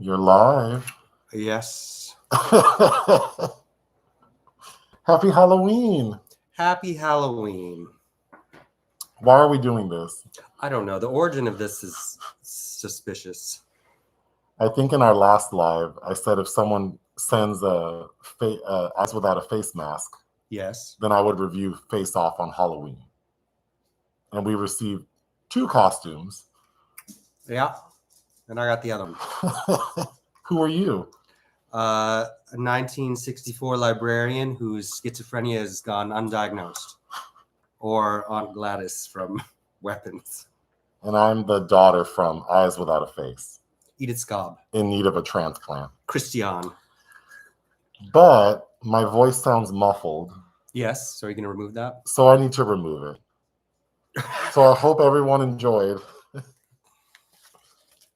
You're live. Yes. Happy Halloween. Happy Halloween. Why are we doing this? I don't know. The origin of this is suspicious. I think in our last live, I said if someone sends eyes without a face mask, Yes. then I would review Face Off on Halloween. And we received 2 costumes. Yeah. And I got the other one. Who are you? A 1964 librarian whose schizophrenia has gone undiagnosed. Or Aunt Gladys from Weapons. And I'm the daughter from Eyes Without a Face. Edith Scobb. In need of a transplant. Christian. But my voice sounds muffled. Yes. So are you going to remove that? So I need to remove it. So I hope everyone enjoyed.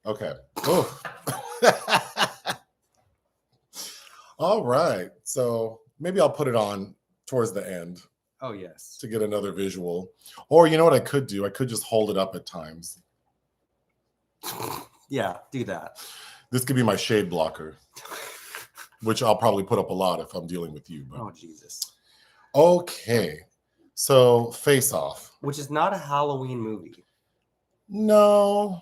Okay. All right. So maybe I'll put it on towards the end. Oh, yes. To get another visual. Or you know what I could do? I could just hold it up at times. Yeah, do that. This could be my shade blocker, which I'll probably put up a lot if I'm dealing with you. But... Oh, Jesus. Okay. So Face Off. Which is not a Halloween movie. No,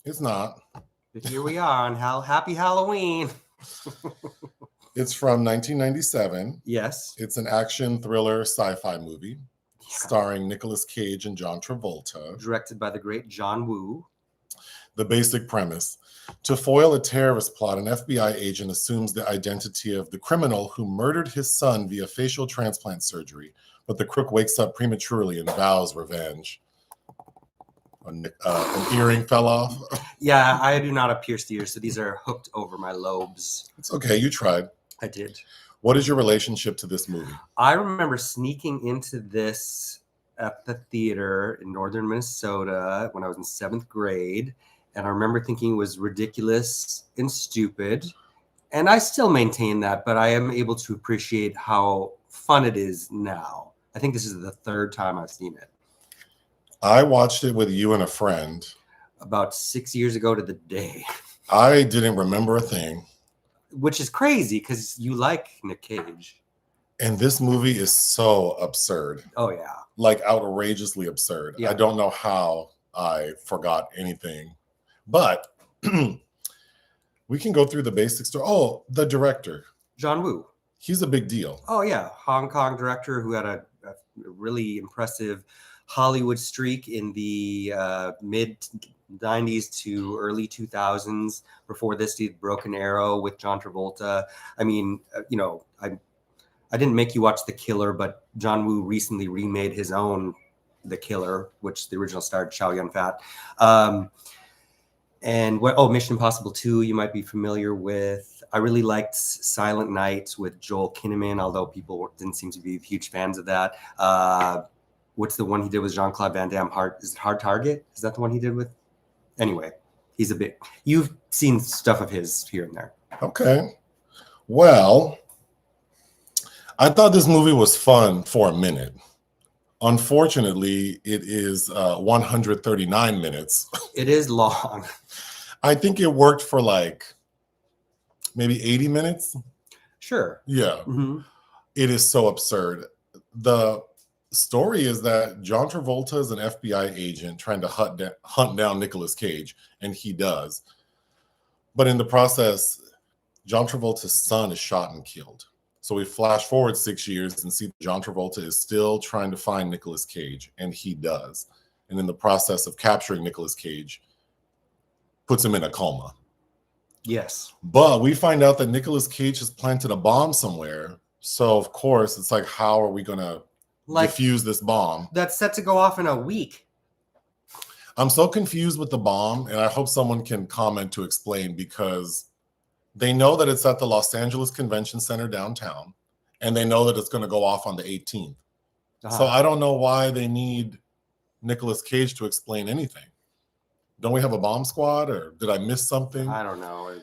it's not. But here we are on Happy Halloween. It's from 1997. Yes. It's an action thriller sci-fi movie starring Nicolas Cage and John Travolta. Directed by the great John Woo. The basic premise. To foil a terrorist plot, an FBI agent assumes the identity of the criminal who murdered his son via facial transplant surgery, but the crook wakes up prematurely and vows revenge. An earring fell off. Yeah, I do not have pierced ears, so these are hooked over my lobes. It's okay, you tried. I did. What is your relationship to this movie? I remember sneaking into this at the theater in northern Minnesota when I was in 7th grade, and I remember thinking it was ridiculous and stupid, and I still maintain that, but I am able to appreciate how fun it is now. I think this is the 3rd time I've seen it. I watched it with you and a friend. About 6 years ago to the day. I didn't remember a thing. Which is crazy because you like Nick Cage. And this movie is so absurd. Oh, yeah. Like outrageously absurd. Yeah. I don't know how I forgot anything. But we can go through the basic story. Oh, the director. John Woo. He's a big deal. Oh, yeah. Hong Kong director who had a really impressive Hollywood streak in the mid-90s to early 2000s. Before this, he did Broken Arrow with John Travolta. I mean, you know, I didn't make you watch The Killer, but John Woo recently remade his own The Killer, which the original starred Chow Yun-fat. And Mission Impossible 2, you might be familiar with. I really liked Silent Night with Joel Kinnaman, although people didn't seem to be huge fans of that. What's the one he did with Jean-Claude Van Damme? Is it Hard Target? Is that the one he did with? Anyway, he's a bit... You've seen stuff of his here and there. Okay. Well, I thought this movie was fun for a minute. Unfortunately, it is 139 minutes. It is long. I think it worked for like maybe 80 minutes. Sure. Yeah. Mm-hmm. It is so absurd. The story is that John Travolta is an FBI agent trying to hunt down Nicolas Cage, and he does. But in the process, John Travolta's son is shot and killed. So we flash forward 6 years and see John Travolta is still trying to find Nicolas Cage, and he does. And in the process of capturing Nicolas Cage, puts him in a coma. Yes. But we find out that Nicolas Cage has planted a bomb somewhere. So of course, it's like, how are we going to defuse this bomb? That's set to go off in a week. I'm so confused with the bomb, and I hope someone can comment to explain, because they know that it's at the Los Angeles Convention Center downtown, and they know that it's going to go off on the 18th. So I don't know why they need Nicolas Cage to explain anything. Don't we have a bomb squad, or did I miss something? I don't know.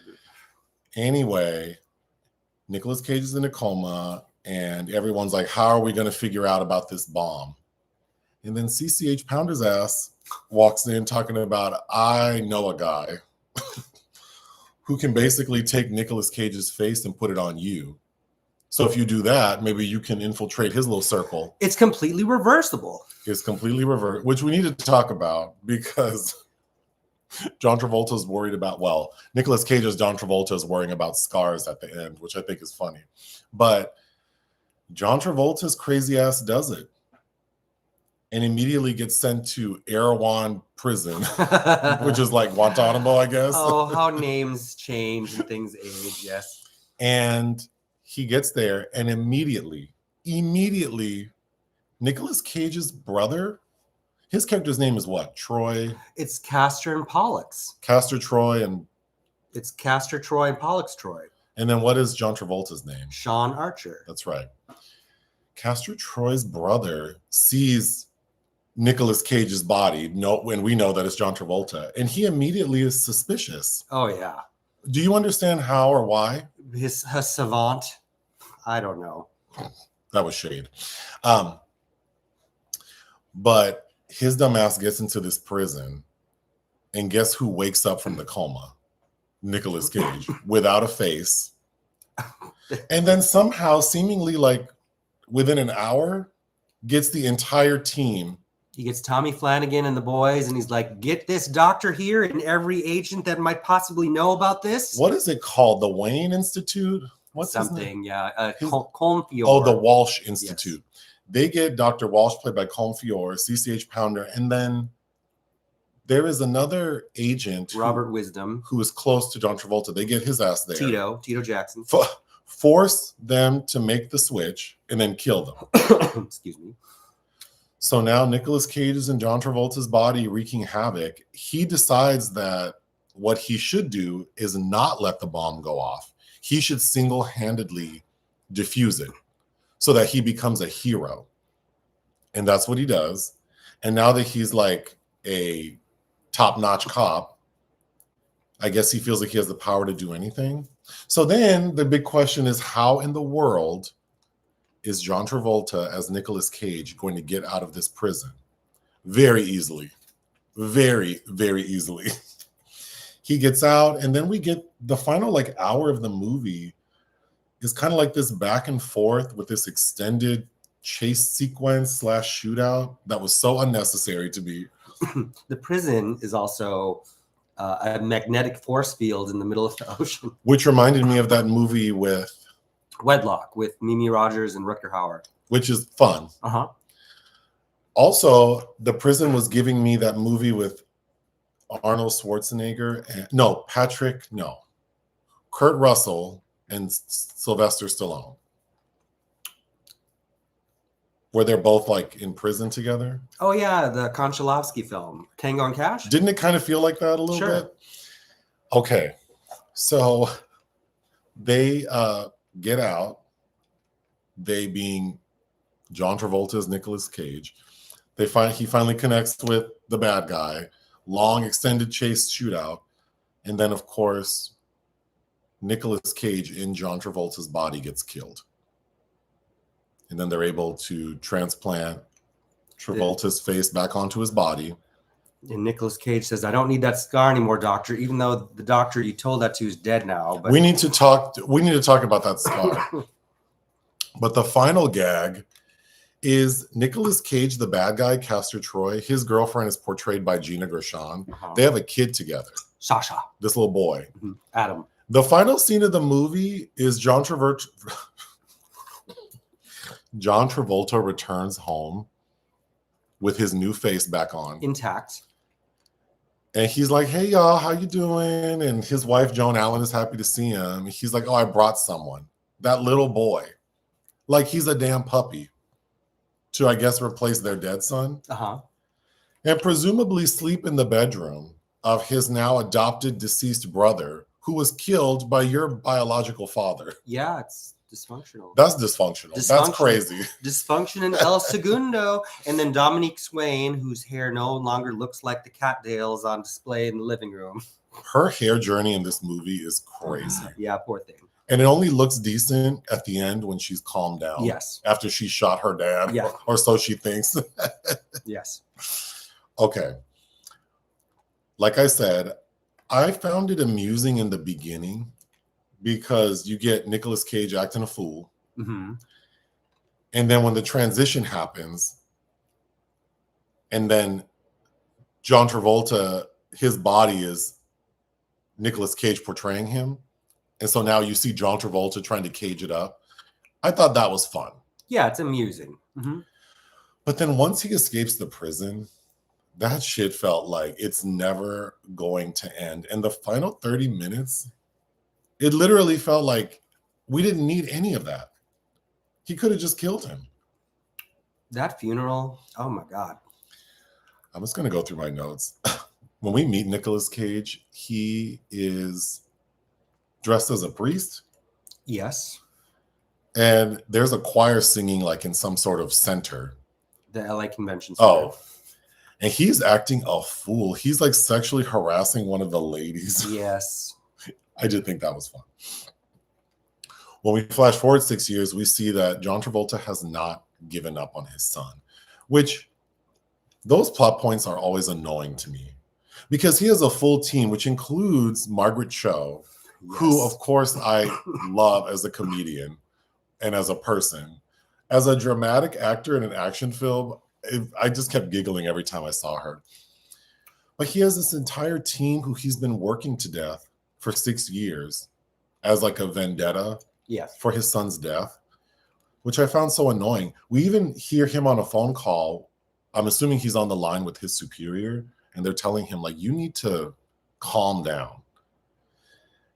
Anyway, Nicolas Cage is in a coma, and everyone's like, how are we going to figure out about this bomb? And then CCH Pounder's ass walks in talking about, I know a guy. who can basically take Nicolas Cage's face and put it on you. So if you do that, maybe you can infiltrate his little circle. It's completely reversible. It's completely reversed, which we need to talk about because John Travolta is worried about, well, Nicolas Cage's John Travolta is worrying about scars at the end, which I think is funny. But John Travolta's crazy ass does it and immediately gets sent to Erewhon prison, which is like Guantanamo, I guess. Oh, how names change and things age, yes. And he gets there and immediately, Nicolas Cage's brother, his character's name is what? Troy? It's Castor and Pollux. Castor Troy and... It's Castor Troy and Pollux Troy. And then what is John Travolta's name? Sean Archer. That's right. Castor Troy's brother sees Nicolas Cage's body, and we know that it's John Travolta, and he immediately is suspicious. Oh, yeah. Do you understand how or why? His savant. I don't know. That was shade. But his dumbass gets into this prison, and guess who wakes up from the coma? Nicolas Cage, without a face. And then somehow, seemingly like within an hour, gets the entire team. He gets Tommy Flanagan and the boys, and he's like, get this doctor here and every agent that might possibly know about this. What is it called? The Wayne Institute? What's something? Yeah. Colmfiore. Oh, the Walsh Institute. Yes. They get Dr. Walsh, played by Colmfiore, CCH Pounder, and then there is another agent, Robert Wisdom, who is close to John Travolta. They get his ass there. Tito Jackson. Force them to make the switch and then kill them. Excuse me. So now Nicolas Cage is in John Travolta's body wreaking havoc. He decides that what he should do is not let the bomb go off. He should single-handedly defuse it so that he becomes a hero. And that's what he does. And now that he's like a top-notch cop, I guess he feels like he has the power to do anything. So then the big question is, how in the world is John Travolta as Nicolas Cage going to get out of this prison? Very easily. Very, very easily. He gets out, and then we get the final like hour of the movie is kind of like this back and forth with this extended chase sequence / shootout that was so unnecessary to me. The prison is also a magnetic force field in the middle of the ocean. Which reminded me of that movie with Wedlock with Mimi Rogers and Rutger Hauer. Which is fun. Uh-huh. Also, the prison was giving me that movie with Arnold Schwarzenegger and Kurt Russell and Sylvester Stallone, where they're both like in prison together. Oh yeah, the Konchalovsky film, Tango and Cash. Didn't it kind of feel like that a little bit? Okay, so they get out. They being John Travolta's Nicolas Cage. He finally connects with the bad guy. Long extended chase shootout, and then of course Nicolas Cage in John Travolta's body gets killed, and then they're able to transplant Travolta's face back onto his body. And Nicolas Cage says, "I don't need that scar anymore, doctor." Even though the doctor you told that to is dead now. But we need to talk about that scar. But the final gag is Nicolas Cage, the bad guy, Castor Troy. His girlfriend is portrayed by Gina Gershon. Uh-huh. They have a kid together. Sasha. This little boy. Mm-hmm. Adam. The final scene of the movie is John Travolta returns home with his new face back on. Intact. And he's like, "Hey, y'all, how you doing?" And his wife, Joan Allen, is happy to see him. He's like, "Oh, I brought someone." That little boy. Like he's a damn puppy. To, I guess, replace their dead son. Uh-huh. And presumably sleep in the bedroom of his now adopted deceased brother, who was killed by your biological father. Yeah, it's dysfunctional. That's dysfunctional. That's crazy. Dysfunction in El Segundo. And then Dominique Swain, whose hair no longer looks like the cattails on display in the living room. Her hair journey in this movie is crazy. Yeah, poor thing. And it only looks decent at the end when she's calmed down. Yes. After she shot her dad. Yeah. Or so she thinks. Yes. Okay. Like I said, I found it amusing in the beginning because you get Nicolas Cage acting a fool. Mm-hmm. And then when the transition happens, and then John Travolta, his body is Nicolas Cage portraying him. And so now you see John Travolta trying to cage it up. I thought that was fun. Yeah, it's amusing. Mm-hmm. But then once he escapes the prison, that shit felt like it's never going to end. And the final 30 minutes, it literally felt like we didn't need any of that. He could have just killed him. That funeral, oh my God. I'm just going to go through my notes. When we meet Nicolas Cage, he is dressed as a priest. Yes. And there's a choir singing like in some sort of center. The LA Convention Center. Oh. And he's acting a fool. He's like sexually harassing one of the ladies. Yes. I did think that was fun. When we flash forward 6 years, we see that John Travolta has not given up on his son, which those plot points are always annoying to me because he has a full team, which includes Margaret Cho, Yes. who, of course, I love as a comedian and as a person. As a dramatic actor in an action film, I just kept giggling every time I saw her. But he has this entire team who he's been working to death for 6 years as like a vendetta Yes. for his son's death, which I found so annoying. We even hear him on a phone call. I'm assuming he's on the line with his superior, and they're telling him, like, you need to calm down.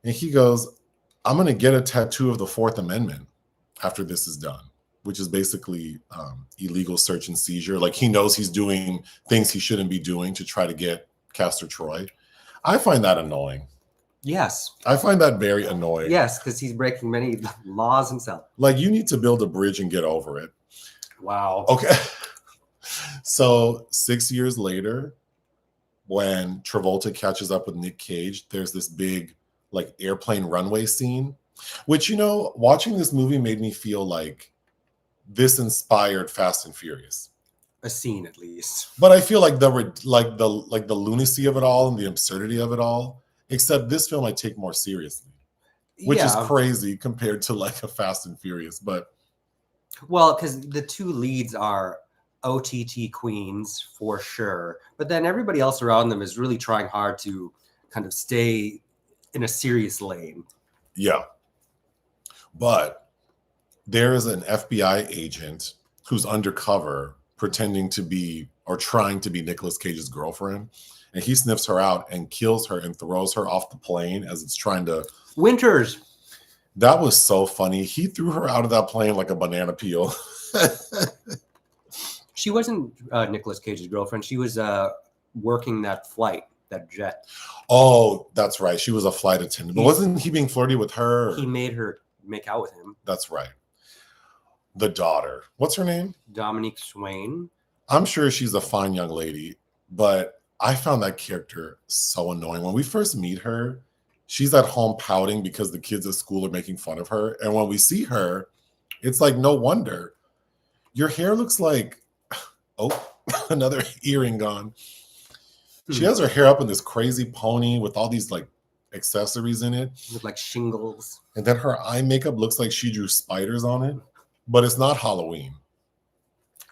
And he goes, I'm going to get a tattoo of the Fourth Amendment after this is done, which is basically illegal search and seizure. Like, he knows he's doing things he shouldn't be doing to try to get Castor Troy. I find that annoying. Yes. I find that very annoying. Yes, because he's breaking many laws himself. Like, you need to build a bridge and get over it. Wow. Okay. So 6 years later, when Travolta catches up with Nick Cage, there's this big like airplane runway scene, which, you know, watching this movie made me feel like this inspired Fast and Furious. A scene, at least. But I feel like the lunacy of it all and the absurdity of it all, except this film I take more seriously, which is crazy compared to like a Fast and Furious. But well, because the two leads are OTT queens for sure, but then everybody else around them is really trying hard to kind of stay in a serious lane. Yeah. But there is an FBI agent who's undercover pretending to be or trying to be Nicolas Cage's girlfriend. And he sniffs her out and kills her and throws her off the plane as it's trying to... Winters. That was so funny. He threw her out of that plane like a banana peel. She wasn't Nicolas Cage's girlfriend. She was working that flight, that jet. Oh, that's right. She was a flight attendant. But wasn't he being flirty with her? He made her make out with him. That's right. The daughter. What's her name? Dominique Swain. I'm sure she's a fine young lady, but I found that character so annoying. When we first meet her, she's at home pouting because the kids at school are making fun of her. And when we see her, it's like, no wonder. Your hair looks like... Oh, another earring gone. She has her hair up in this crazy pony with all these like accessories in it. With like shingles. And then her eye makeup looks like she drew spiders on it, but it's not Halloween.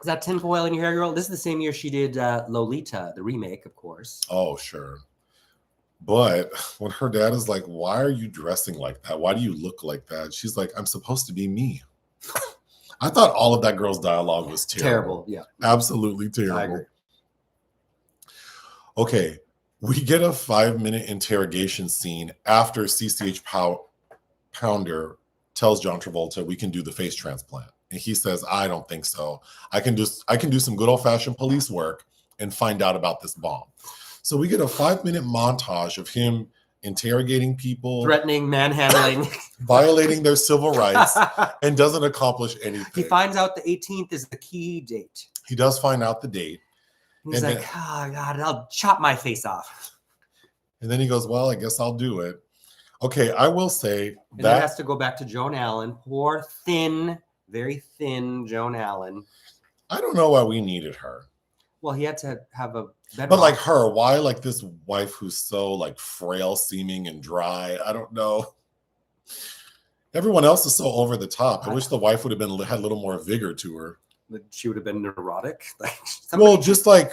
Is that tinfoil in your hair, girl? This is the same year she did Lolita, the remake, of course. Oh, sure. But when her dad is like, why are you dressing like that? Why do you look like that? She's like, I'm supposed to be me. I thought all of that girl's dialogue was terrible. Yeah. Absolutely terrible. I agree. Okay, we get a 5-minute interrogation scene after CCH Pounder tells John Travolta we can do the face transplant. And he says, I don't think so. I can do some good old-fashioned police work and find out about this bomb. So we get a 5-minute montage of him interrogating people, threatening, manhandling, violating their civil rights, and doesn't accomplish anything. He finds out the 18th is the key date. He does find out the date. And he's like, oh, God, I'll chop my face off. And then he goes, well, I guess I'll do it. Okay, I will say that has to go back to Joan Allen. Poor, thin, very thin Joan Allen. I don't know why we needed her. Well, he had to have a bedrock. But like her, why like this wife who's so like frail seeming and dry? I don't know. Everyone else is so over the top. I wish the wife would have had a little more vigor to her. She would have been neurotic. Like well, just like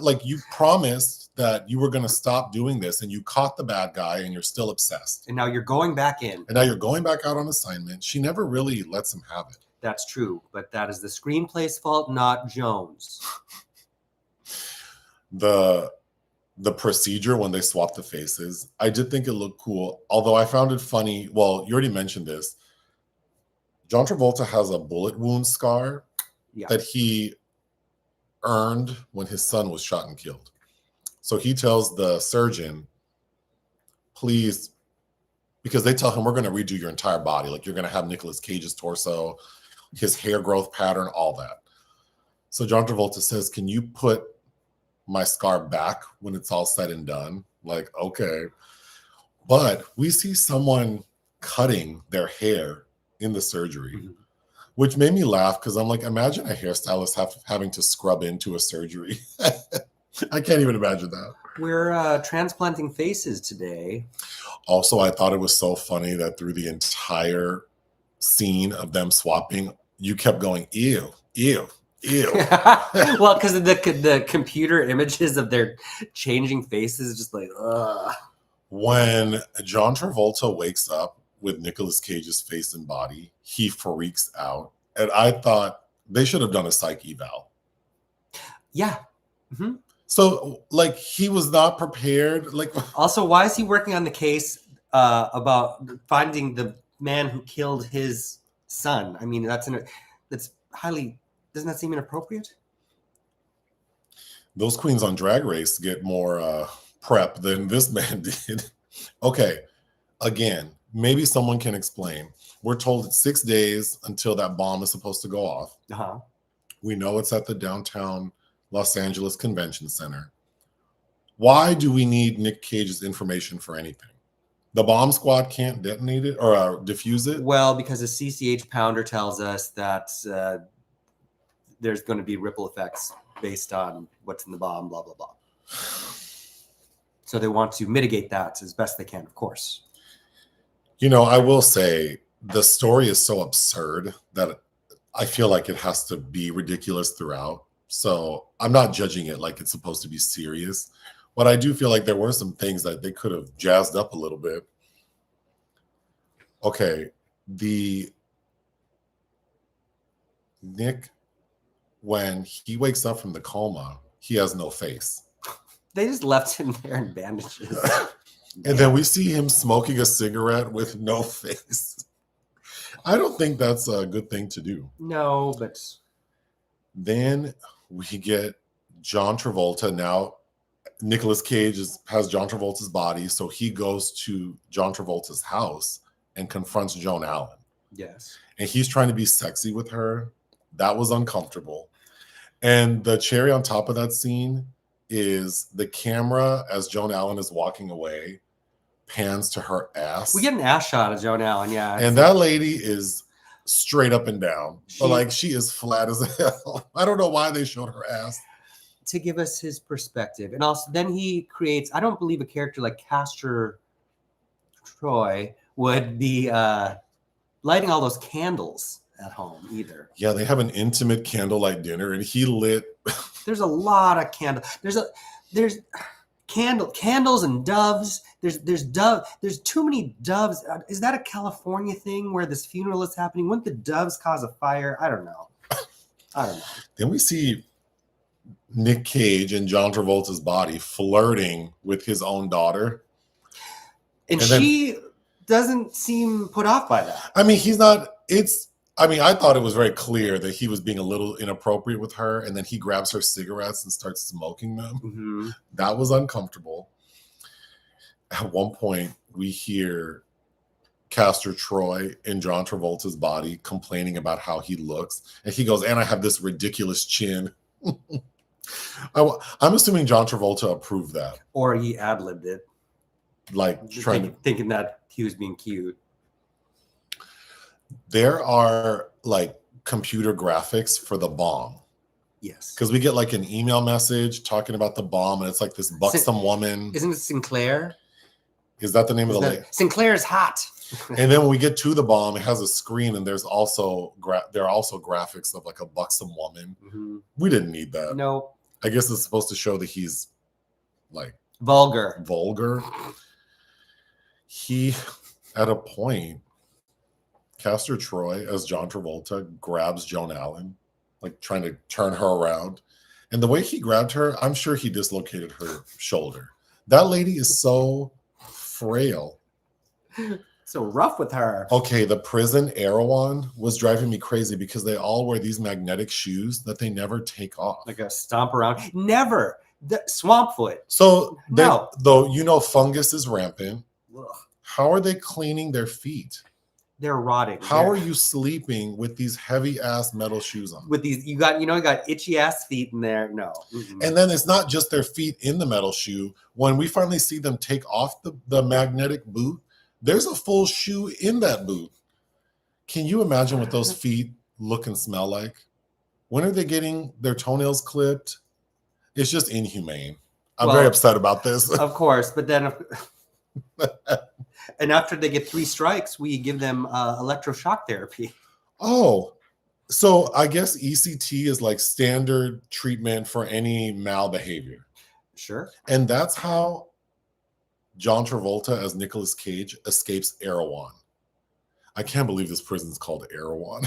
like you promised that you were going to stop doing this, and you caught the bad guy, and you're still obsessed. And now you're going back in. And now you're going back out on assignment. She never really lets him have it. That's true, but that is the screenplay's fault, not Joan's. The procedure when they swapped the faces, I did think it looked cool. Although I found it funny. Well, you already mentioned this. John Travolta has a bullet wound scar that he earned when his son was shot and killed. So he tells the surgeon, please, because they tell him, we're going to redo your entire body. Like you're going to have Nicolas Cage's torso, his hair growth pattern, all that. So John Travolta says, can you put my scar back when it's all said and done? Like, okay. But we see someone cutting their hair in the surgery, which made me laugh because I'm like, imagine a hairstylist having to scrub into a surgery. I can't even imagine that. We're transplanting faces today. Also, I thought it was so funny that through the entire scene of them swapping, you kept going, ew, ew, ew. Well, because of the computer images of their changing faces, just like, ugh. When John Travolta wakes up with Nicolas Cage's face and body, he freaks out. And I thought they should have done a psych eval. Yeah. So, like, he was not prepared. Like, also, why is he working on the case about finding the man who killed his son? I mean, that's highly, doesn't that seem inappropriate? Those queens on Drag Race get more prep than this man did. Okay, again, maybe someone can explain. We're told it's 6 days until that bomb is supposed to go off. We know it's at the downtown Los Angeles Convention Center. Why do we need Nick Cage's information for anything? The bomb squad can't detonate it or defuse it? Well, because the CCH Pounder tells us that there's going to be ripple effects based on what's in the bomb, blah, blah, blah. So they want to mitigate that as best they can, of course. You know, I will say the story is so absurd that I feel like it has to be ridiculous throughout. So I'm not judging it like it's supposed to be serious, but I do feel like there were some things that they could have jazzed up a little bit. Okay, Nick, when he wakes up from the coma, he has no face. They just left him there in bandages. And then we see him smoking a cigarette with no face. I don't think that's a good thing to do. No, but then we get John Travolta. Now, Nicolas Cage has John Travolta's body, so he goes to John Travolta's house and confronts Joan Allen. Yes. And he's trying to be sexy with her. That was uncomfortable. And the cherry on top of that scene is the camera, as Joan Allen is walking away, pans to her ass. We get an ass shot of Joan Allen, yeah. And that lady is straight up and down. She is flat as hell. I don't know why they showed her ass. To give us his perspective. And also then he creates, I don't believe a character like Castor Troy would be lighting all those candles at home either. Yeah, they have an intimate candlelight dinner and he lit. There's a lot of candles. There's candles and doves. There's too many doves. Is that a California thing where this funeral is happening? Wouldn't the doves cause a fire? I don't know. Then we see Nick Cage in John Travolta's body flirting with his own daughter. And she doesn't seem put off by that. I mean, I thought it was very clear that he was being a little inappropriate with her, and then he grabs her cigarettes and starts smoking them. That was uncomfortable. At one point, we hear Castor Troy in John Travolta's body complaining about how he looks, and he goes, and I have this ridiculous chin. I'm assuming John Travolta approved that. Or he ad-libbed it. Like thinking that he was being cute. There are like computer graphics for the bomb. Yes. Because we get like an email message talking about the bomb, and it's like this buxom woman. Isn't it Sinclair? Is that the name of the lady? Sinclair's hot. And then when we get to the bomb, it has a screen, and there's also there are also graphics of like a buxom woman. Mm-hmm. We didn't need that. No. I guess it's supposed to show that he's like vulgar. He, at a point, Castor Troy as John Travolta grabs Joan Allen, like trying to turn her around. And the way he grabbed her, I'm sure he dislocated her shoulder. That lady is so frail. So rough with her. Okay, the prison Erewhon was driving me crazy because they all wear these magnetic shoes that they never take off. Like a stomp around. Never. The swamp foot. So, no. Though you know fungus is rampant, Ugh. How are they cleaning their feet? They're rotting. How are you sleeping with these heavy ass metal shoes on? With these, you got itchy ass feet in there. No. Mm-mm. And then it's not just their feet in the metal shoe. When we finally see them take off the magnetic boot, there's a full shoe in that boot. Can you imagine what those feet look and smell like? When are they getting their toenails clipped? It's just inhumane. I'm very upset about this. Of course, but then and after they get 3 strikes, we give them electroshock therapy. Oh, so I guess ECT is like standard treatment for any malbehavior. Sure. And that's how John Travolta as Nicolas Cage escapes Erewhon. I can't believe this prison's called Erewhon.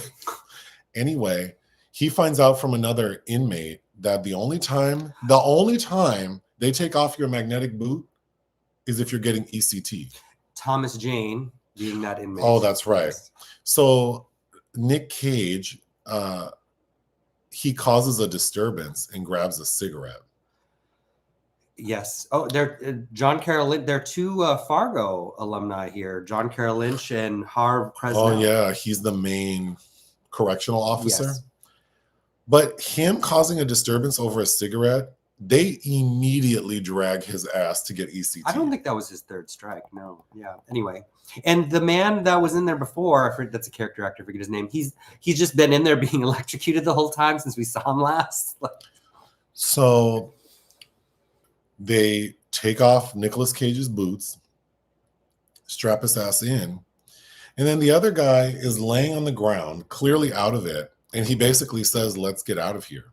Anyway, he finds out from another inmate that the only time they take off your magnetic boot is if you're getting ECT. Thomas Jane being that inmate. Oh, that's right. So Nick Cage, he causes a disturbance and grabs a cigarette. Yes. Oh, they're John Carroll Lynch. They're 2 Fargo alumni here. John Carroll Lynch and Harv Presnell. Oh, yeah. He's the main correctional officer. Yes. But him causing a disturbance over a cigarette, they immediately drag his ass to get ECT. I don't think that was his 3rd strike. No. Yeah. Anyway. And the man that was in there before, I forget, that's a character actor, I forget his name. He's just been in there being electrocuted the whole time since we saw him last. So they take off Nicolas Cage's boots, strap his ass in, and then the other guy is laying on the ground, clearly out of it, and he basically says, "Let's get out of here."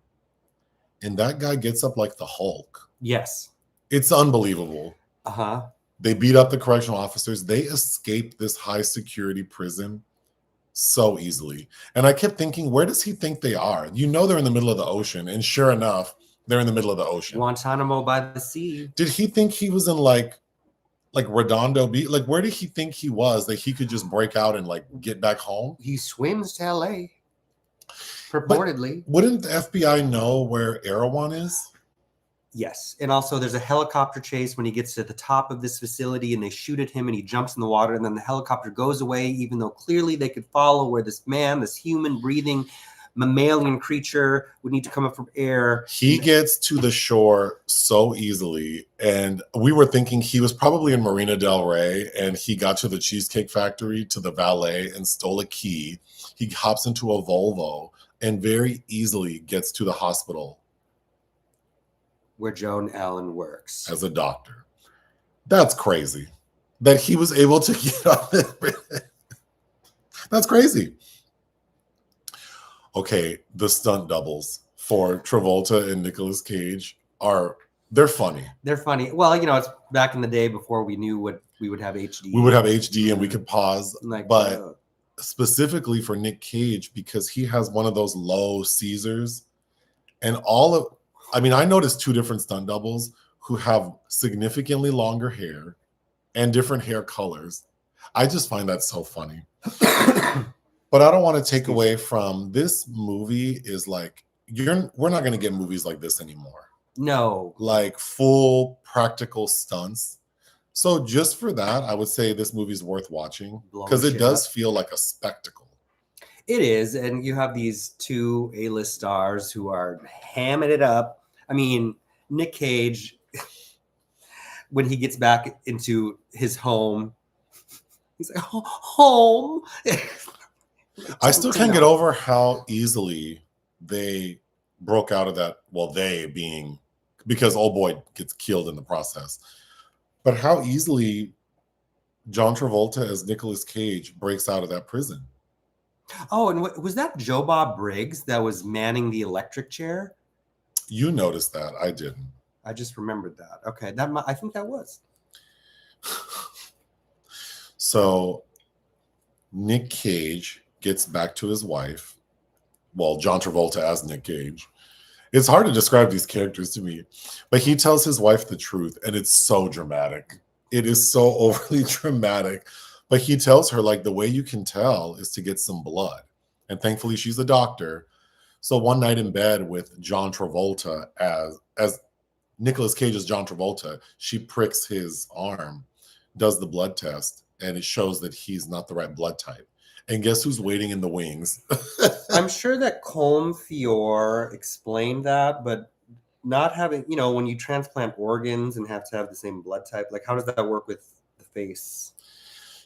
And that guy gets up like the Hulk. Yes. It's unbelievable. Uh-huh. They beat up the correctional officers. They escape this high security prison so easily. And I kept thinking, where does he think they are? You know they're in the middle of the ocean. And sure enough, they're in the middle of the ocean. Guantanamo by the sea. Did he think he was in like Redondo Beach? Like, where did he think he was that he could just break out and like get back home? He swims to LA. Purportedly. But wouldn't the FBI know where Erewhon is? Yes. And also there's a helicopter chase when he gets to the top of this facility and they shoot at him and he jumps in the water and then the helicopter goes away, even though clearly they could follow where this man, this human breathing mammalian creature would need to come up from air. He gets to the shore so easily. And we were thinking he was probably in Marina Del Rey and he got to the Cheesecake Factory to the valet and stole a key. He hops into a Volvo and very easily gets to the hospital where Joan Allen works as a doctor. That's crazy that he was able to get on it. That's crazy. Okay, the stunt doubles for Travolta and Nicolas Cage they're funny. They're funny. Well, it's back in the day before we knew what we would have HD. We would have HD and we could pause. But specifically for Nick Cage, because he has one of those low Caesars, and I noticed 2 different stunt doubles who have significantly longer hair and different hair colors. I just find that so funny. But I don't want to take away from this movie is like, we're not going to get movies like this anymore. No. Like full practical stunts. So just for that, I would say this movie's worth watching because it does feel like a spectacle. It is. And you have these 2 A-list stars who are hamming it up. I mean, Nick Cage, when he gets back into his home, he's like, home. I still can't get over how easily they broke out of that. Well, they being, because old boy gets killed in the process. But how easily John Travolta as Nicolas Cage breaks out of that prison. Oh, and was that Joe Bob Briggs that was manning the electric chair? You noticed that. I didn't. I just remembered that. Okay, I think that was. So Nick Cage gets back to his wife. Well, John Travolta as Nick Cage. It's hard to describe these characters to me, but he tells his wife the truth, and it's so dramatic. It is so overly dramatic. But he tells her, like, the way you can tell is to get some blood. And thankfully, she's a doctor. So one night in bed with John Travolta as Nicolas Cage as John Travolta, she pricks his arm, does the blood test, and it shows that he's not the right blood type. And guess who's waiting in the wings? I'm sure that Colm Fior explained that, but not having, when you transplant organs and have to have the same blood type, like how does that work with the face?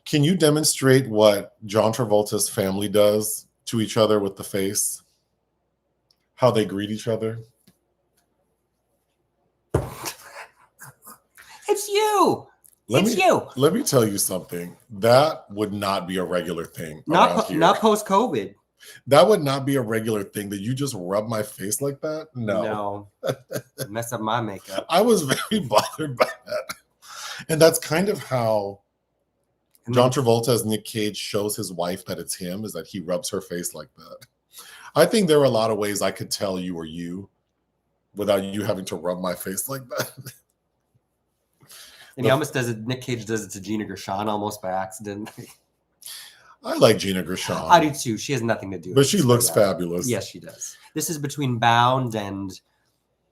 Can you demonstrate what John Travolta's family does to each other with the face? How they greet each other? It's you! Let me tell you something. That would not be a regular thing. Not post-COVID. That would not be a regular thing, that you just rub my face like that. No. Mess up my makeup. I was very bothered by that. And that's kind of how John Travolta as Nick Cage shows his wife that it's him, is that he rubs her face like that. I think there are a lot of ways I could tell you were you without you having to rub my face like that. And he almost does it. Nick Cage does it to Gina Gershon almost by accident. I like Gina Gershon. I do too. She has nothing to do with it. But she looks fabulous. Yes, she does. This is between Bound and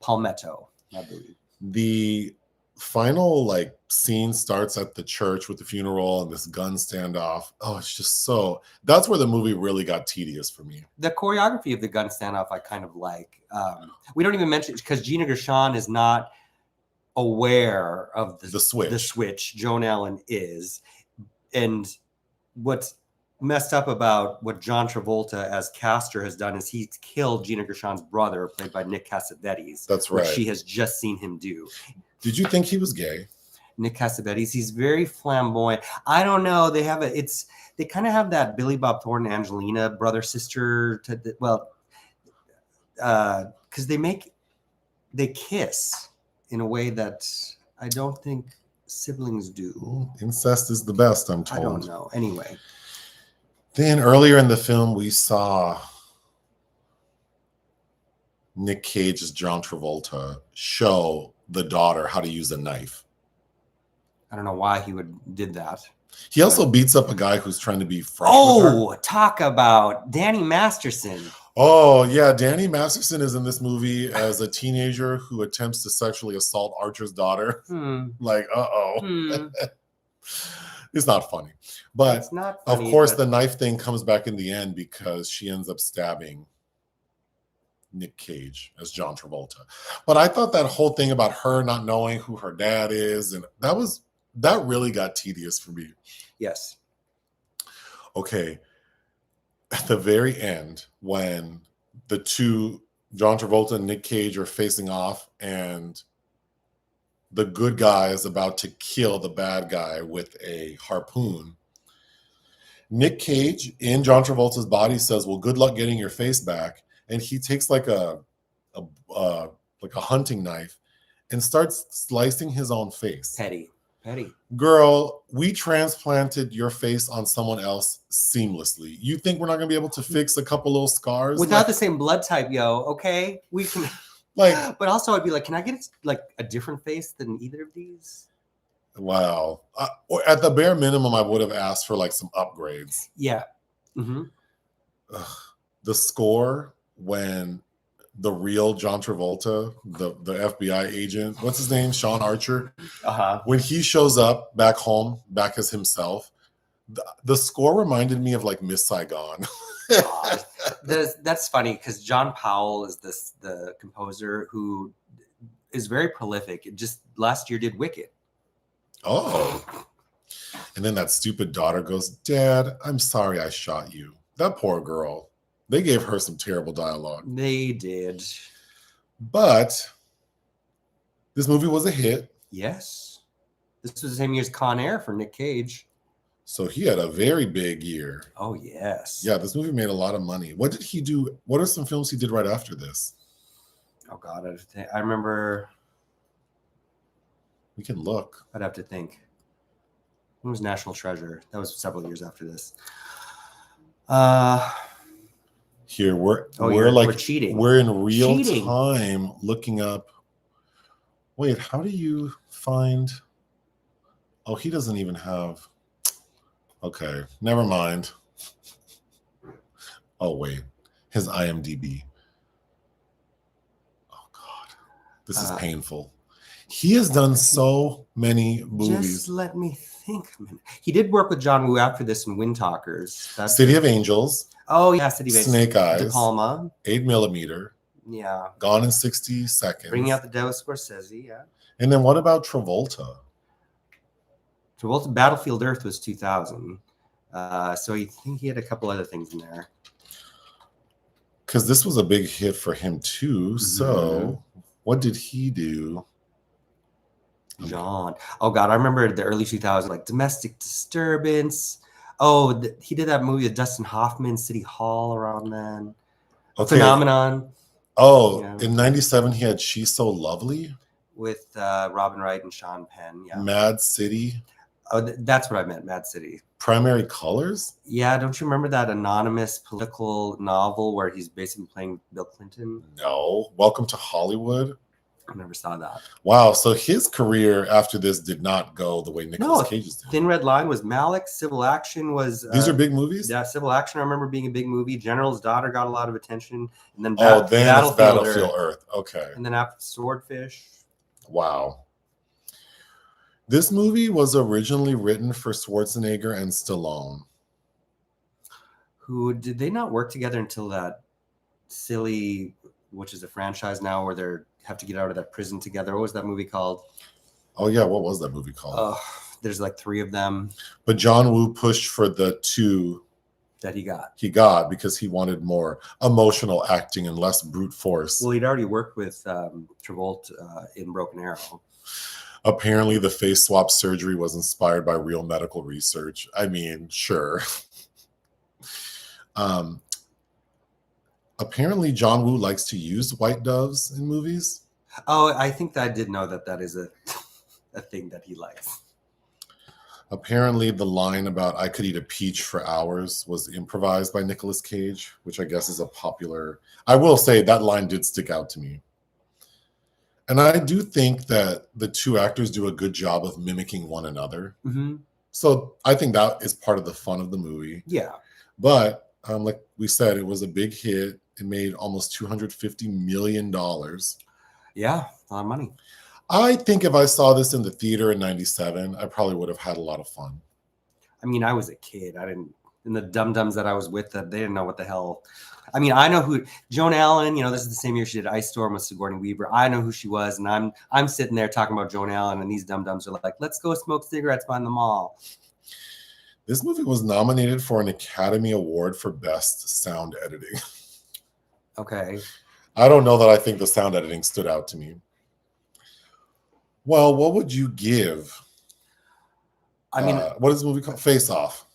Palmetto, I believe. The final scene starts at the church with the funeral and this gun standoff. Oh, it's just so, that's where the movie really got tedious for me. The choreography of the gun standoff I kind of like. We don't even mention it because Gina Gershon is not aware of the switch. Joan Allen is. And what's messed up about what John Travolta as Castor has done is he's killed Gina Gershon's brother, played by Nick Cassavetes. That's right. Which she has just seen him do. Did you think he was gay? Nick Cassavetes, he's very flamboyant. I don't know. They kind of have that Billy Bob Thornton, Angelina brother sister. Because they kiss in a way that I don't think siblings do. Ooh, incest is the best, I'm told. I don't know. Anyway. Then earlier in the film, we saw Nick Cage as John Travolta show the daughter how to use a knife. I don't know why he did that. He also beats up a guy who's trying to be fresh with her. Talk about Danny Masterson. Oh, yeah. Danny Masterson is in this movie as a teenager who attempts to sexually assault Archer's daughter. It's not funny. But it's not funny, of course, the knife thing comes back in the end because she ends up stabbing Nick Cage as John Travolta. But I thought that whole thing about her not knowing who her dad is, and that really got tedious for me. Yes. Okay. At the very end, when the two, John Travolta and Nick Cage, are facing off, and the good guy is about to kill the bad guy with a harpoon, Nick Cage in John Travolta's body says, "Well, good luck getting your face back." And he takes like a hunting knife and starts slicing his own face. Petty. Girl, we transplanted your face on someone else seamlessly. You think we're not gonna be able to fix a couple little scars without the same blood type, yo? Okay, we can. But also, I'd be like, can I get a different face than either of these? Wow. At the bare minimum, I would have asked for some upgrades. Yeah. Mm-hmm. The score when the real John Travolta, the FBI agent, what's his name? Sean Archer. When he shows up back home, back as himself, the score reminded me of Miss Saigon. That's funny because John Powell is the composer who is very prolific. Just last year did Wicked. Oh. And then that stupid daughter goes, "Dad, I'm sorry I shot you." That poor girl. They gave her some terrible dialogue. They did. But this movie was a hit. Yes. This was the same year as Con Air for Nick Cage. So he had a very big year. Oh, yes. Yeah, this movie made a lot of money. What did he do? What are some films he did right after this? Oh, God. I remember. We can look. I'd have to think. When was National Treasure? That was several years after this. Here we're cheating. We're in real time looking up. Wait, how do you find? Oh, he doesn't even have. Okay, never mind. Oh wait, his IMDb. Oh God, this is painful. He has done so many movies. Just let me think a minute. He did work with John Woo after this in Wind Talkers. City of Angels. Oh, yeah, City of Angels. Snake Eyes. De Palma. 8mm. Yeah. Gone in 60 Seconds. Bringing Out the Dead with Scorsese, yeah. And then what about Travolta? Travolta, Battlefield Earth was 2000. So I think he had a couple other things in there. Because this was a big hit for him too. Mm-hmm. So what did he do? John. Oh God, I remember the early 2000s, like Domestic Disturbance. Oh, he did that movie with Dustin Hoffman, City Hall, around then. Okay. Phenomenon. Oh, yeah. In 97 he had She's So Lovely with Robin Wright and Sean Penn. Yeah. Mad City. Oh, that's what I meant. Mad City. Primary Colors. Yeah, don't you remember that anonymous political novel where he's basically playing Bill Clinton? No. Welcome to Hollywood. I never saw that. Wow. So his career after this did not go the way Nicolas Cage's did. Thin Red Line was Malick. Civil Action was... These are big movies? Yeah, Civil Action I remember being a big movie. General's Daughter got a lot of attention. And then Battlefield Earth. Okay. And then after Swordfish. Wow. This movie was originally written for Schwarzenegger and Stallone. Who did they not work together until that silly, which is a franchise now, where they have to get out of that prison together? What was that movie called? Oh yeah, what was that movie called? There's like 3 of them. But John Woo pushed for the 2 that he got because he wanted more emotional acting and less brute force. Well, he'd already worked with Travolta in Broken Arrow. Apparently, the face swap surgery was inspired by real medical research. I mean, sure. Apparently, John Woo likes to use white doves in movies. Oh, I think that I did know that is a thing that he likes. Apparently, the line about "I could eat a peach for hours" was improvised by Nicolas Cage, which I guess is a popular... I will say that line did stick out to me. And I do think that the 2 actors do a good job of mimicking one another. Mm-hmm. So I think that is part of the fun of the movie. Yeah. But like we said, it was a big hit. It made almost $250 million. Yeah, a lot of money. I think if I saw this in the theater in 97, I probably would have had a lot of fun. I mean, I was a kid. And the dum-dums that I was with, they didn't know what the hell. I mean, I know who Joan Allen, this is the same year she did Ice Storm with Sigourney Weaver. I know who she was. And I'm sitting there talking about Joan Allen, and these dum-dums are like, let's go smoke cigarettes behind the mall. This movie was nominated for an Academy Award for Best Sound Editing. Okay. I don't know that I think the sound editing stood out to me. Well, what would you give? I mean, what is the movie called? Face Off.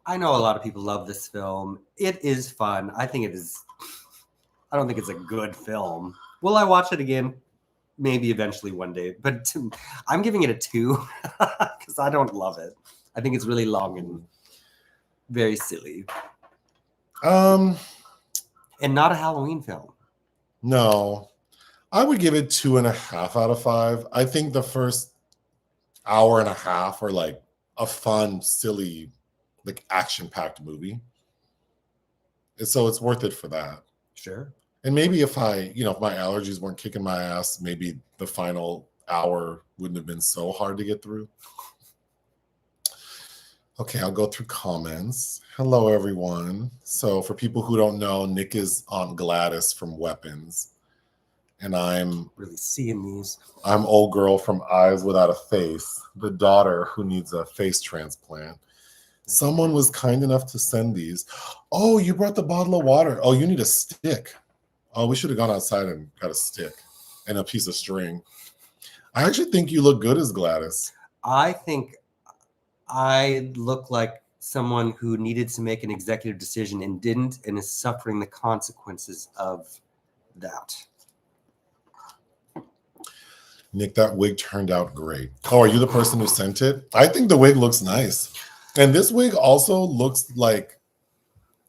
I know a lot of people love this film. It is fun. I think it is. I don't think it's a good film. Will I watch it again? Maybe eventually one day. But I'm giving it a 2 because I don't love it. I think it's really long and very silly. And not a Halloween film. No. I would give it 2.5 out of 5. I think the first hour and a half are like a fun, silly, like action-packed movie. And so it's worth it for that. Sure. And maybe if if my allergies weren't kicking my ass, maybe the final hour wouldn't have been so hard to get through. Okay, I'll go through comments. Hello, everyone. So for people who don't know, Nick is Aunt Gladys from Weapons. And I'm really seeing these. I'm old girl from Eyes Without a Face, the daughter who needs a face transplant. Someone was kind enough to send these. Oh, you brought the bottle of water. Oh, you need a stick. Oh, we should have gone outside and got a stick and a piece of string. I actually think you look good as Gladys. I think I look like someone who needed to make an executive decision and didn't, and is suffering the consequences of that. Nick, that wig turned out great. Oh, are you the person who sent it? I think the wig looks nice. And this wig also looks like,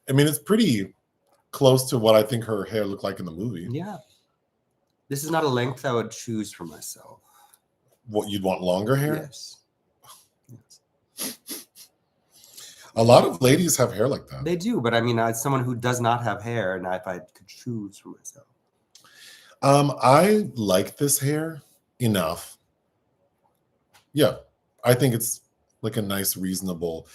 I mean, it's pretty close to what I think her hair looked like in the movie. Yeah. This is not a length I would choose for myself. What, you'd want longer hair? Yes. A lot of ladies have hair like that. They do, but I mean, as someone who does not have hair, and if I could choose for myself. I like this hair enough. Yeah, I think it's like a nice, reasonable.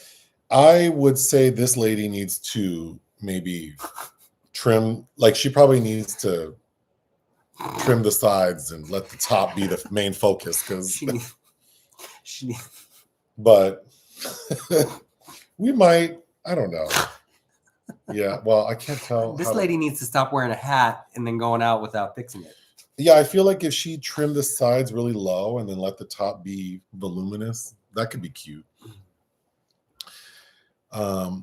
I would say this lady needs to maybe trim, like she probably needs to trim the sides and let the top be the main focus, because but we might, I don't know. Yeah, well, I can't tell. This lady needs to stop wearing a hat and then going out without fixing it. Yeah, I feel like if she trimmed the sides really low and then let the top be voluminous, that could be cute. I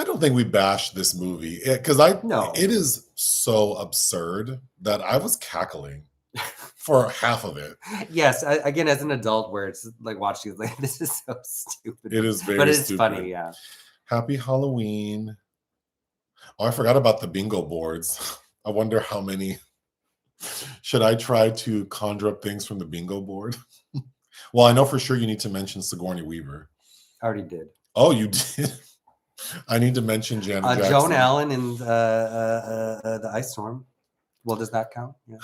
don't think we bashed this movie because it is so absurd that I was cackling for half of it. Yes, again, as an adult, where it's like watching, like, this is so stupid. It is very, but it's stupid. Funny, yeah. Happy Halloween. Oh, I forgot about the bingo boards. I wonder how many. Should I try to conjure up things from the bingo board? Well, I know for sure you need to mention Sigourney Weaver. I already did. Oh, you did? I need to mention Janet Jackson. Joan Allen in the Ice Storm. Well, does that count? Yeah.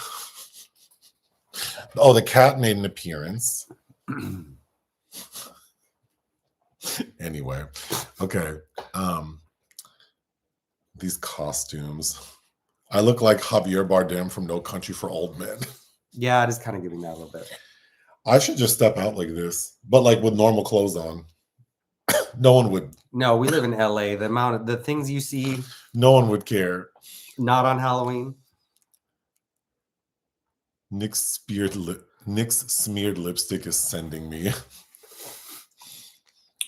Oh, the cat made an appearance. Anyway, okay. These costumes. I look like Javier Bardem from No Country for Old Men. Yeah, it is kind of giving that a little bit. I should just step out like this, but like with normal clothes on. No one would. No, we live in LA. The things you see. No one would care. Not on Halloween. Nick's smeared lipstick is sending me.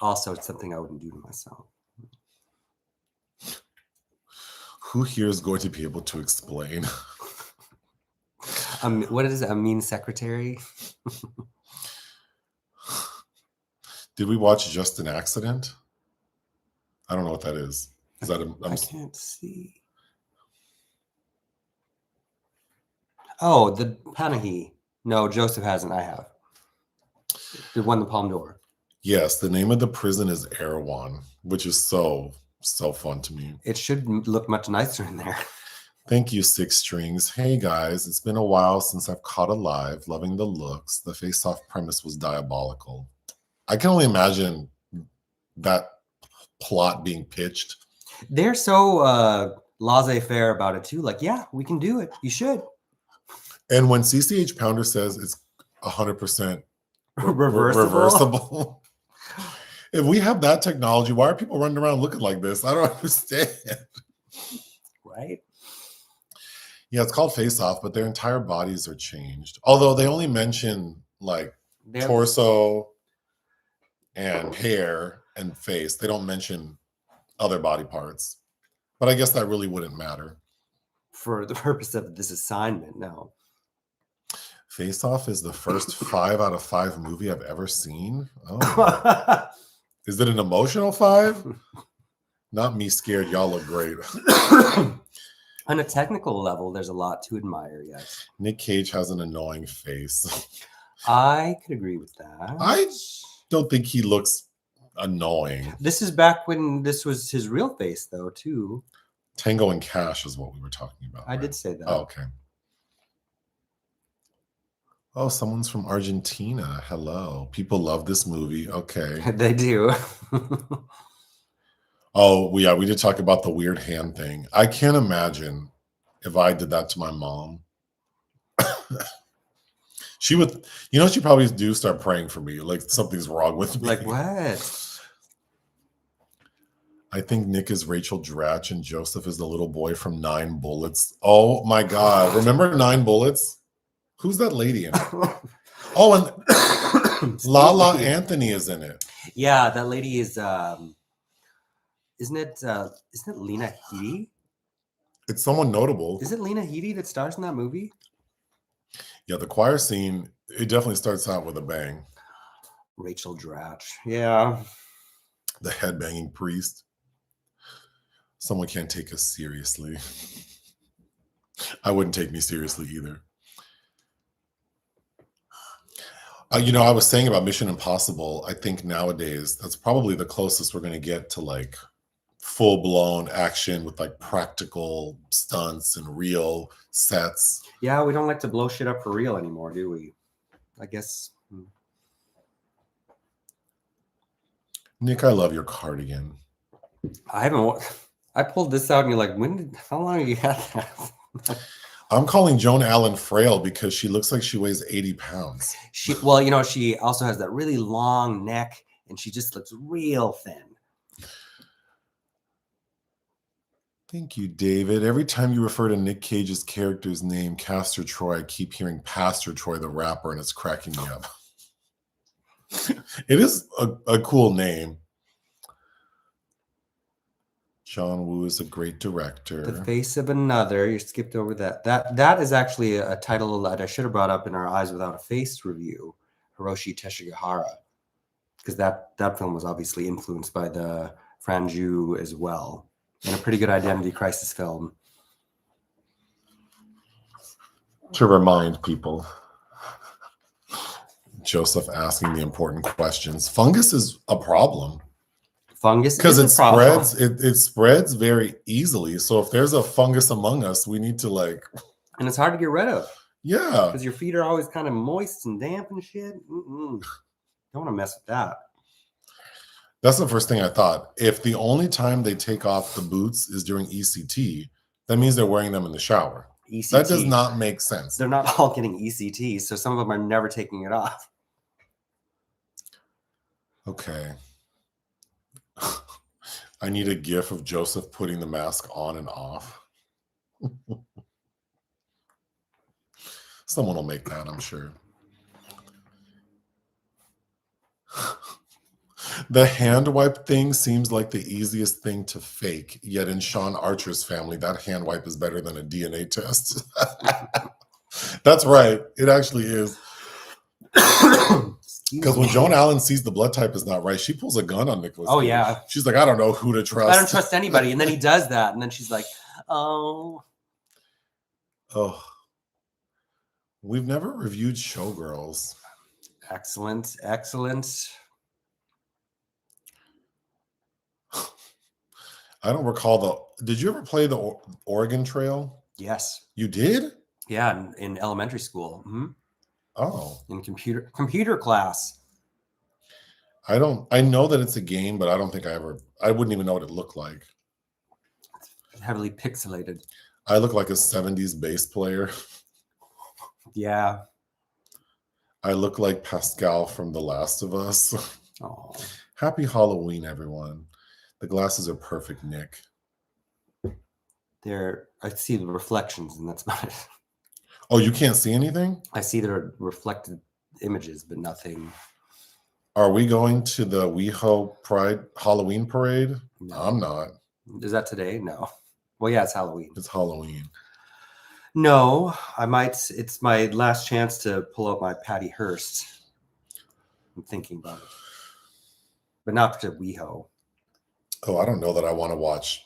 Also, it's something I wouldn't do to myself. Who here is going to be able to explain? What is it? A mean secretary? Did we watch Just an Accident? I don't know what that is. Is that I can't see. Oh, the Panahi. No, Joseph hasn't. I have. It won the Palme d'Or. Yes, the name of the prison is Erewhon, which is so fun to me. It should look much nicer in there. Thank you, Six Strings. Hey guys, it's been a while since I've caught a live. Loving the looks. The face-off premise was diabolical. I can only imagine that plot being pitched. They're so laissez-faire about it too. Like, yeah, we can do it. You should. And when CCH Pounder says it's 100% reversible. If we have that technology, why are people running around looking like this? I don't understand. Right? Yeah, it's called Face Off, but their entire bodies are changed. Although they only mention like torso and hair and face. They don't mention other body parts. But I guess that really wouldn't matter. For the purpose of this assignment, no. Face Off is the first 5 out of 5 movie I've ever seen. Oh. Is it an emotional 5? Not me scared. Y'all look great. On a technical level, there's a lot to admire, yes. Nick Cage has an annoying face. I could agree with that. I don't think he looks annoying. This is back when this was his real face, though, too. Tango and Cash is what we were talking about. I did say that. Oh, okay. Oh, someone's from Argentina. Hello. People love this movie. Okay. They do. Oh, yeah, we did talk about the weird hand thing. I can't imagine if I did that to my mom. She would, she probably do start praying for me, like something's wrong with me. Like what? I think Nick is Rachel Dratch and Joseph is the little boy from 9 Bullets. Oh my God. Remember 9 Bullets? Who's that lady in it? Oh, and Lala Anthony is in it. Yeah, that lady is, isn't it Lena Headey? It's someone notable. Is it Lena Headey that stars in that movie? Yeah, the choir scene, it definitely starts out with a bang. Rachel Dratch. Yeah. The headbanging priest. Someone can't take us seriously. I wouldn't take me seriously either. I was saying about Mission Impossible, I think nowadays that's probably the closest we're going to get to like full-blown action with like practical stunts and real sets. Yeah, we don't like to blow shit up for real anymore, do we? I guess. Nick, I love your cardigan. I pulled this out and you're like, how long have you had that? I'm calling Joan Allen frail because she looks like she weighs 80 pounds. She also has that really long neck and she just looks real thin. Thank you, David. Every time you refer to Nick Cage's character's name, Castor Troy, I keep hearing Pastor Troy the rapper, and it's cracking me up. It is a cool name. John Woo is a great director. The Face of Another. You skipped over that. That is actually a title that I should have brought up in our Eyes Without a Face review, Hiroshi Teshigahara, because that film was obviously influenced by the Franju as well, and a pretty good identity crisis film. To remind people, Joseph asking the important questions. Fungus is a problem. Fungus because it spreads very easily. So if there's a fungus among us, we need to and it's hard to get rid of. Yeah, because your feet are always kind of moist and damp and shit. Don't want to mess with that. That's the first thing I thought. If the only time they take off the boots is during ECT, that means they're wearing them in the shower. ECT. That does not make sense. They're not all getting ECT, so some of them are never taking it off. Okay. I need a gif of Joseph putting the mask on and off. Someone will make that, I'm sure. The hand wipe thing seems like the easiest thing to fake, yet in Sean Archer's family, that hand wipe is better than a DNA test. That's right. It actually is. Because when Joan Allen sees the blood type is not right, she pulls a gun on Nicolas. Oh, yeah. She's like, I don't know who to trust. I don't trust anybody. And then he does that. And then she's like, oh. Oh. We've never reviewed Showgirls. Excellent. Excellent. I don't recall did you ever play the Oregon Trail? Yes. You did? Yeah, in elementary school. Mm-hmm. Oh. In computer class. I know that it's a game, but I don't think I wouldn't even know what it looked like. It's heavily pixelated. I look like a 70s bass player. Yeah. I look like Pascal from The Last of Us. Oh. Happy Halloween, everyone. The glasses are perfect, Nick. I see the reflections, and that's about it. Oh, you can't see anything? I see their reflected images, but nothing. Are we going to the WeHo Pride Halloween parade? No. I'm not. Is that today? No. Well, yeah, it's Halloween. It's Halloween. No, I might. It's my last chance to pull out my Patty Hearst. I'm thinking about it. But not to WeHo. Oh, I don't know that I want to watch.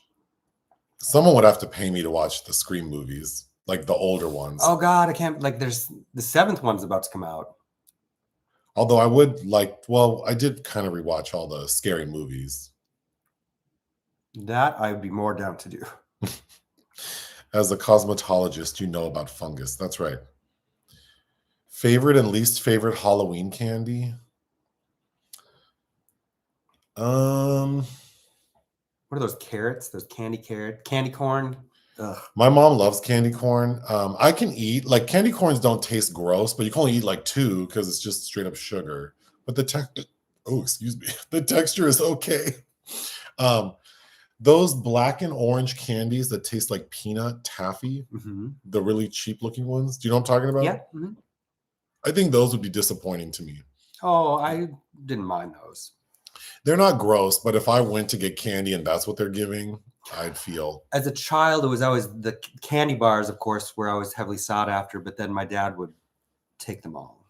Someone would have to pay me to watch the Scream movies, like the older ones. Oh God, I can't. There's the 7th one's about to come out. Although I did kind of rewatch all the scary movies. That I would be more down to do. As a cosmetologist, you know about fungus. That's right. Favorite and least favorite Halloween candy? What are those carrots? Those candy corn? Ugh. My mom loves candy corn. I can eat, candy corns don't taste gross, but you can only eat 2 because it's just straight up sugar. But the texture is okay. Those black and orange candies that taste like peanut taffy, Mm-hmm. the really cheap looking ones. Do you know what I'm talking about? Yeah. Mm-hmm. I think those would be disappointing to me. Oh, I didn't mind those. They're not gross, but if I went to get candy and that's what they're giving, I'd feel. As a child, it was always the candy bars, of course, were always heavily sought after, but then my dad would take them all.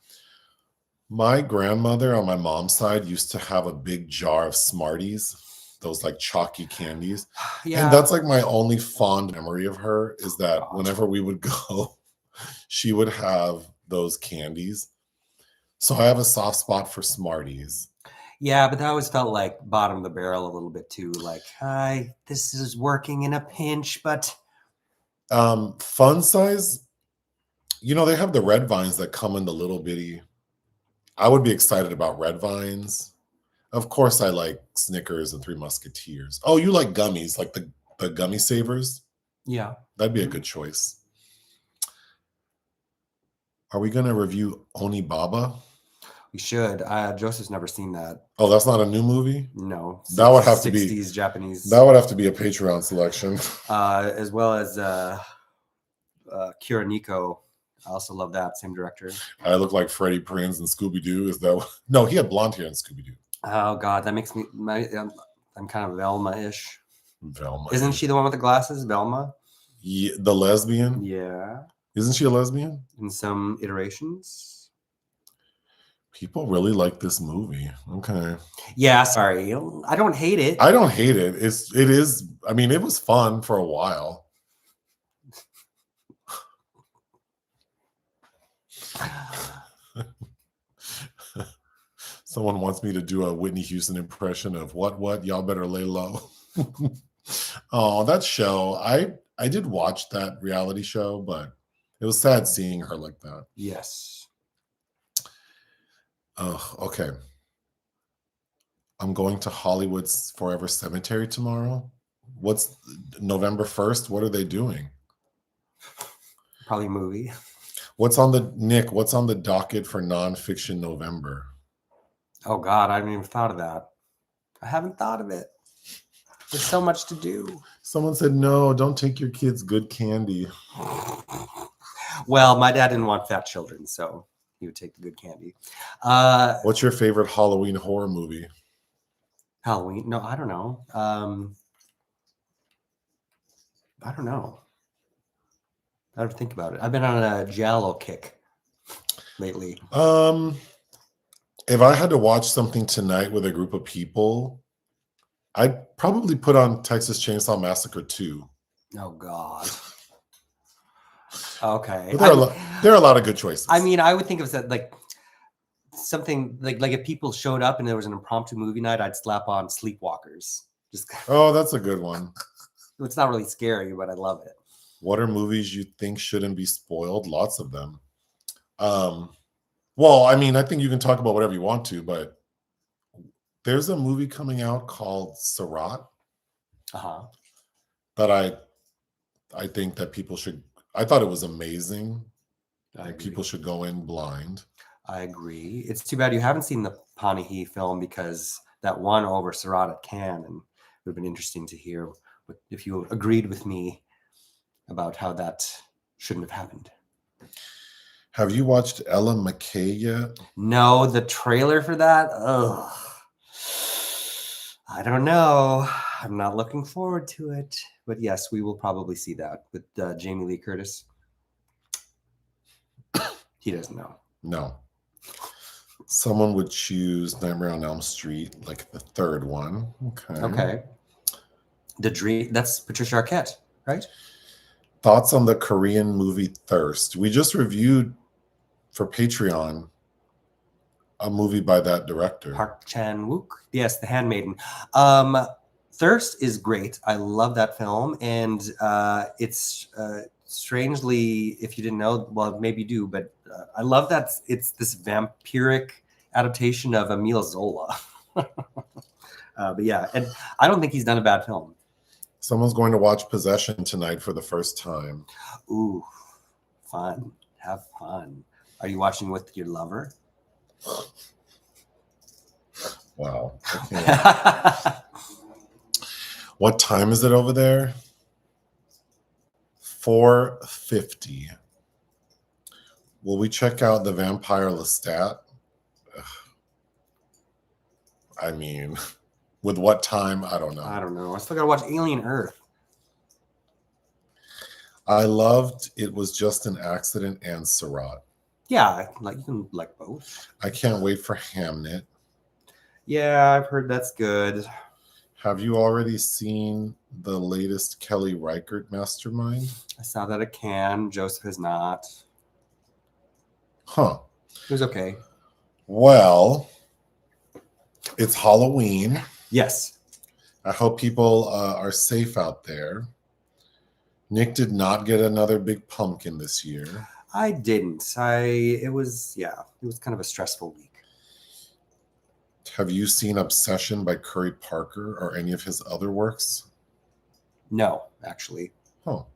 My grandmother on my mom's side used to have a big jar of Smarties, those like chalky candies. Yeah. And that's like my only fond memory of her is that Gosh. whenever we would go, she would have those candies. So I have a soft spot for Smarties. Yeah, but that always felt like bottom of the barrel a little bit too. Like, hi, this is working in a pinch, but Fun size, they have the red vines that come in the little bitty. I would be excited about red vines. Of course, I like Snickers and Three Musketeers. Oh, you like gummies, like the gummy savers? yeah. That'd be a good choice. Are we going to review Onibaba? We should. Joseph's never seen that. Oh, that's not a new movie? No. That would have to be 60s Japanese. That would have to be a Patreon selection. As well as Kiraniko. I also love that same director. I look like Freddie Prinze and Scooby-Doo. Is that no? He had blonde hair in Scooby-Doo. Oh God, that makes me. I'm kind of Velma-ish. Velma. Isn't she the one with the glasses, Velma? Yeah, the lesbian. Yeah. Isn't she a lesbian? In some iterations. People really like this movie. Okay. Yeah. Sorry, I don't hate it. I don't hate it. It is. I mean, it was fun for a while. Someone wants me to do a Whitney Houston impression of what y'all better lay low. Oh, that show. I did watch that reality show, but it was sad seeing her like that. Yes. Oh, okay. I'm going to Hollywood's Forever Cemetery tomorrow. What's November 1st? What are they doing? Probably a movie. What's on the docket for nonfiction November? Oh God, I haven't even thought of that. I haven't thought of it. There's so much to do. Someone said, no, don't take your kids good candy. Well, my dad didn't want fat children, so he would take the good candy. What's your favorite Halloween horror movie? Halloween? No, I don't know. I don't know. I have to think about it. I've been on a Giallo kick lately. If I had to watch something tonight with a group of people, I'd probably put on Texas Chainsaw Massacre 2. Oh God. Okay. There are a lot of good choices. I mean, I would think of that like something like if people showed up and there was an impromptu movie night, I'd slap on Sleepwalkers. Oh, that's a good one. It's not really scary, but I love it. What are movies you think shouldn't be spoiled? Lots of them. Well, I mean, I think you can talk about whatever you want to, but there's a movie coming out called Sarat that I think that people should. I thought it was amazing. People should go in blind. I agree. It's too bad you haven't seen the Panahi film because that won over Sarat at Cannes, and it would have been interesting to hear if you agreed with me about how that shouldn't have happened. Have you watched Ella McKay yet? No, the trailer for that? Ugh. I don't know. I'm not looking forward to it. But yes, we will probably see that with Jamie Lee Curtis. He doesn't know. No. Someone would choose Nightmare on Elm Street, like the third one. Okay. The Dream. That's Patricia Arquette, right? Thoughts on the Korean movie Thirst? We just reviewed for Patreon a movie by that director. Park Chan-wook. Yes, The Handmaiden. Thirst is great. I love that film. And it's strangely, if you didn't know, well, maybe you do, but I love that it's this vampiric adaptation of Emile Zola. But yeah, and I don't think he's done a bad film. Someone's going to watch Possession tonight for the first time. Ooh, fun. Have fun. Are you watching with your lover? Wow. What time is it over there? 4:50. Will we check out the Vampire Lestat? I mean, with what time? I don't know. I don't know. I still gotta watch Alien Earth. I loved It Was Just an Accident and Surratt. Yeah, like you can like both. I can't wait for Hamnet. Yeah, I've heard that's good. Have you already seen the latest Kelly Reichardt mastermind? I saw that at Cannes. Joseph has not. Huh. It was okay. Well, it's Halloween. Yes. I hope people are safe out there. Nick did not get another big pumpkin this year. I didn't. It was kind of a stressful week. Have you seen Obsession by Curry Parker or any of his other works? No, actually. Oh.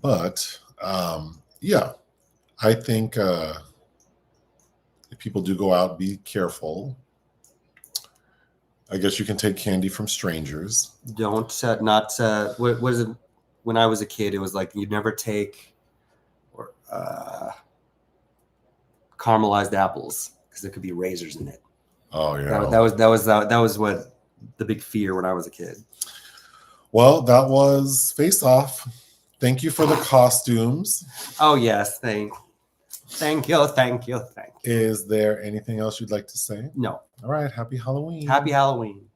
But, yeah, I think if people do go out, be careful. I guess you can take candy from strangers. Don't, what is it? When I was a kid, it was like you'd never take caramelized apples because there could be razors in it. Oh yeah, that was what the big fear when I was a kid. Well, that was Face Off. Thank you for the costumes. Oh yes, thank you. Is there anything else you'd like to say? No. All right, happy Halloween. Happy Halloween.